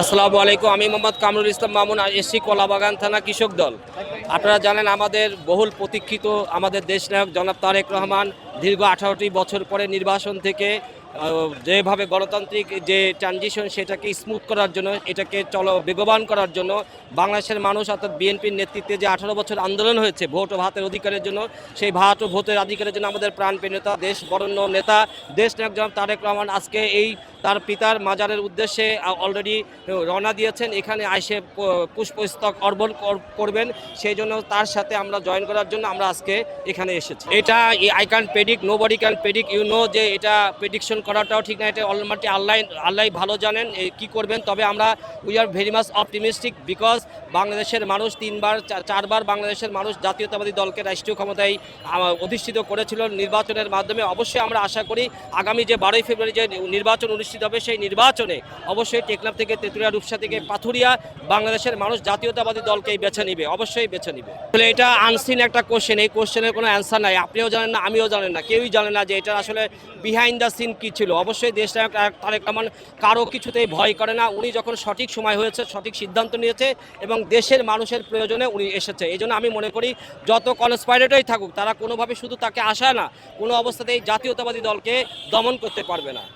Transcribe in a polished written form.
আসসালামু আলাইকুম। আমি মোহাম্মদ কামরুল ইসলাম মামুন, এসছি কলাবাগান থানা কৃষক দল। আপনারা জানেন আমাদের বহুল প্রতীক্ষিত আমাদের দেশনায়ক জনাব তারেক রহমান দীর্ঘ 18টি বছর পরে নির্বাচন থেকে যেভাবে গণতান্ত্রিক যে ট্রানজিশন সেটাকে স্মুথ করার জন্য, এটাকে বেগবান করার জন্য বাংলাদেশের মানুষ অর্থাৎ বিএনপির নেতৃত্বে যে 18 বছর আন্দোলন হয়েছে ভোট ও ভাতের অধিকারের জন্য, সেই ভাত ও ভোটের অধিকারের জন্য আমাদের প্রাণপ্রিয় নেতা, দেশ বরেণ্য নেতা দেশনায়ক জনাব তারেক রহমান আজকে এই তার পিতার মাজারের উদ্দেশ্যে অলরেডি রওনা দিয়েছেন। এখানে আইসে পুষ্পস্তক অর্পণ করবেন, সেই জন্য তার সাথে আমরা জয়েন করার জন্য আমরা আজকে এখানে এসেছি। এটা I can predict, nobody can predict, you know, যে এটা প্রেডিকশন করাটাও ঠিক না। এটা অলরেডি আল্লাহ ভালো জানেন কি করবেন। তবে আমরা we are very much optimistic, because বাংলাদেশের মানুষ চারবার বাংলাদেশের মানুষ জাতীয়তাবাদী দলকে রাষ্ট্রীয় ক্ষমতায় অধিষ্ঠিত করেছিল নির্বাচনের মাধ্যমে। অবশ্যই আমরা আশা করি আগামী যে 12ই ফেব্রুয়ারি যে নির্বাচন অনুষ্ঠিত হবে, সেই নির্বাচনে অবশ্যই টেকনাফ থেকে তেঁতুলিয়া, রূপসা থেকে পাথুরিয়া বাংলাদেশের মানুষ জাতীয়তাবাদী দলকেই বেছে নিবে, অবশ্যই বেছে নিবে। আসলে এটা আনসিন একটা কোশ্চেন, এই কোশ্চেনের কোনো অ্যান্সার নাই। আপনিও জানেন না, আমিও জানেন না, কেউই জানে না যে এটা আসলে বিহাইন্ড দ্য সিন কী ছিল। অবশ্যই দেশনায়ক তারেক রহমান কারো কিছুতেই ভয় করে না। উনি যখন সঠিক সময় হয়েছে সঠিক সিদ্ধান্ত নিয়েছে এবং দেশের মানুষের প্রয়োজনে উনি এসেছে। এই জন্য আমি মনে করি যত কনস্পাইরেটরই থাকুক, তারা কোনোভাবে শুধু তাকে আশা না, কোনো অবস্থাতেই জাতীয়তাবাদী দলকে দমন করতে পারবে না।